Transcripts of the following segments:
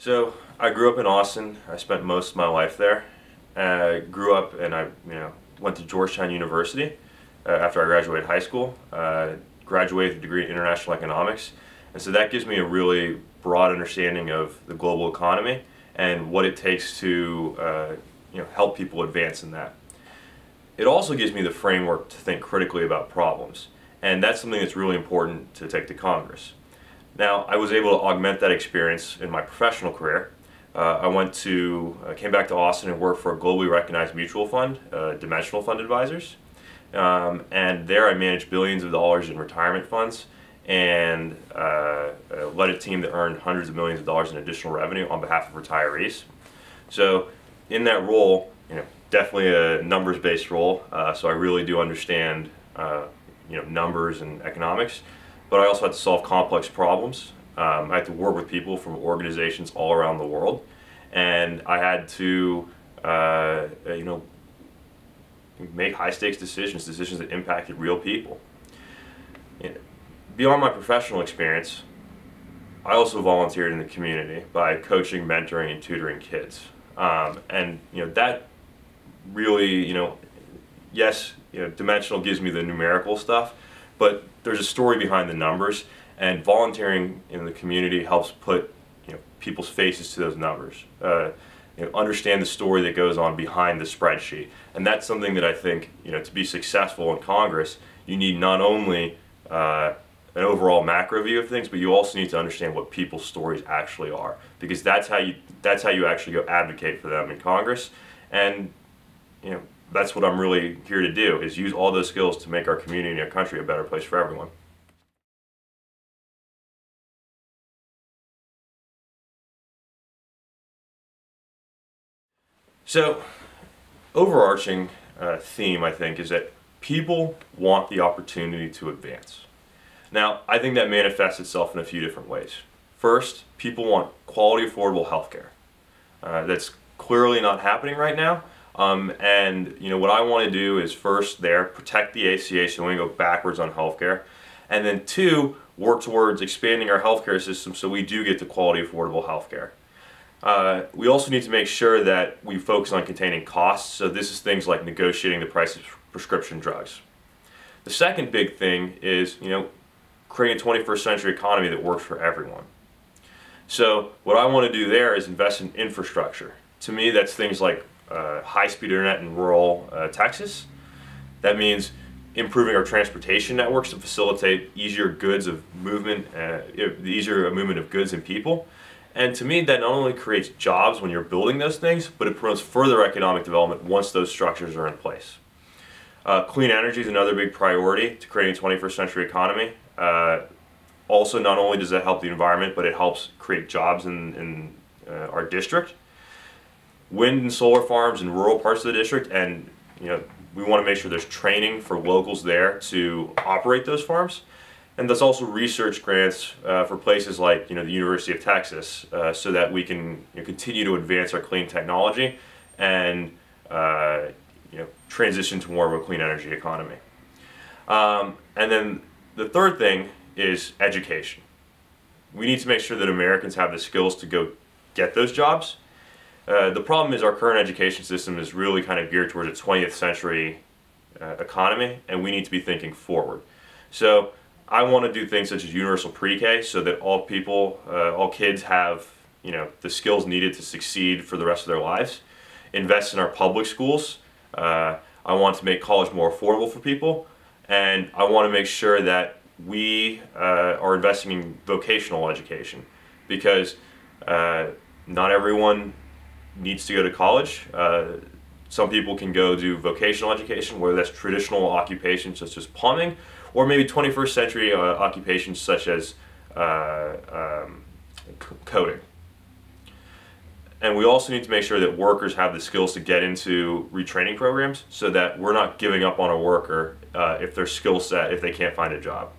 So I grew up in Austin. I spent most of my life there. I grew up and I went to Georgetown University after I graduated high school. Graduated with a degree in international economics, and so that gives me a really broad understanding of the global economy and what it takes to help people advance in that. It also gives me the framework to think critically about problems, and that's something that's really important to take to Congress. Now, I was able to augment that experience in my professional career. Came back to Austin and worked for a globally recognized mutual fund, Dimensional Fund Advisors. And there I managed billions of dollars in retirement funds and led a team that earned hundreds of millions of dollars in additional revenue on behalf of retirees. So in that role, definitely a numbers-based role, so I really do understand numbers and economics. But I also had to solve complex problems. I had to work with people from organizations all around the world, and I had to, make high-stakes decisions that impacted real people. Beyond my professional experience, I also volunteered in the community by coaching, mentoring, and tutoring kids. That really, yes, Dimensional gives me the numerical stuff, but there's a story behind the numbers, and volunteering in the community helps put people's faces to those numbers. Understand the story that goes on behind the spreadsheet, and that's something that I think to be successful in Congress, you need not only an overall macro view of things, but you also need to understand what people's stories actually are, because that's how you actually go advocate for them in Congress. And that's what I'm really here to do, is use all those skills to make our community and our country a better place for everyone. So, overarching theme, I think, is that people want the opportunity to advance. Now, I think that manifests itself in a few different ways. First, people want quality, affordable health care. That's clearly not happening right now. What I want to do is first protect the ACA so we don't go backwards on healthcare, and then two, work towards expanding our healthcare system so we do get to quality, affordable healthcare. We also need to make sure that we focus on containing costs, so this is things like negotiating the price of prescription drugs. The second big thing is, creating a 21st century economy that works for everyone. So what I want to do there is invest in infrastructure. To me, that's things like high-speed internet in rural Texas. That means improving our transportation networks to facilitate easier movement of goods and people. And to me, that not only creates jobs when you're building those things, but it promotes further economic development once those structures are in place. Clean energy is another big priority to creating a 21st century economy. Also, not only does that help the environment, but it helps create jobs in our district. Wind and solar farms in rural parts of the district, and we want to make sure there's training for locals there to operate those farms. And there's also research grants for places like the University of Texas, so that we can continue to advance our clean technology and transition to more of a clean energy economy. And then the third thing is education. We need to make sure that Americans have the skills to go get those jobs. The problem is our current education system is really kind of geared towards a 20th century economy, and we need to be thinking forward. So I want to do things such as universal pre-K, so that all kids have the skills needed to succeed for the rest of their lives. Invest in our public schools. I want to make college more affordable for people, and I want to make sure that we are investing in vocational education, because not everyone needs to go to college. Some people can go do vocational education, whether that's traditional occupations such as plumbing, or maybe 21st century occupations such as coding. And we also need to make sure that workers have the skills to get into retraining programs, so that we're not giving up on a worker if their skill set, if they can't find a job.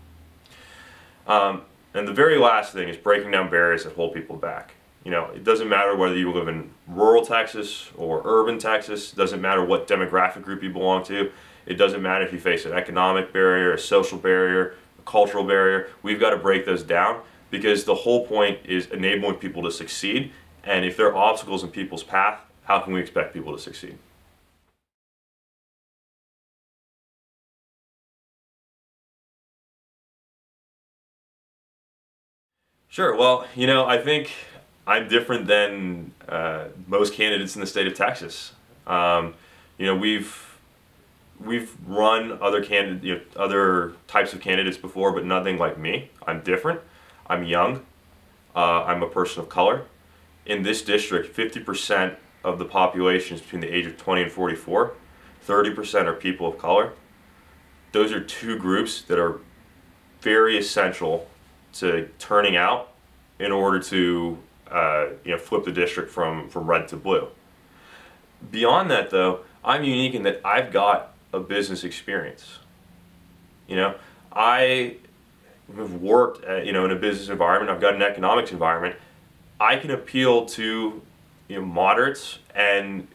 And the very last thing is breaking down barriers that hold people back. It doesn't matter whether you live in rural Texas or urban Texas. It doesn't matter what demographic group you belong to. It doesn't matter if you face an economic barrier, a social barrier, a cultural barrier. We've got to break those down, because the whole point is enabling people to succeed, And if there are obstacles in people's path, how can we expect people to succeed? Sure. Well, I think I'm different than most candidates in the state of Texas. Um, you know, we've run other types of candidates before, but nothing like me. I'm different. I'm young. I'm a person of color. In this district, 50% of the population is between the age of 20 and 44. 30% are people of color. Those are two groups that are very essential to turning out in order to flip the district from red to blue. Beyond that, though, I'm unique in that I've got a business experience. I have worked in a business environment. I've got an economics environment. I can appeal to moderates and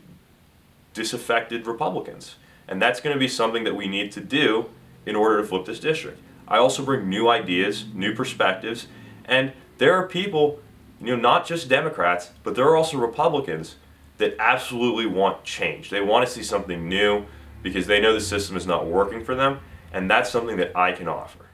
disaffected Republicans, and that's going to be something that we need to do in order to flip this district. I also bring new ideas, new perspectives, and there are people, not just Democrats, but there are also Republicans that absolutely want change. They want to see something new because they know the system is not working for them, and that's something that I can offer.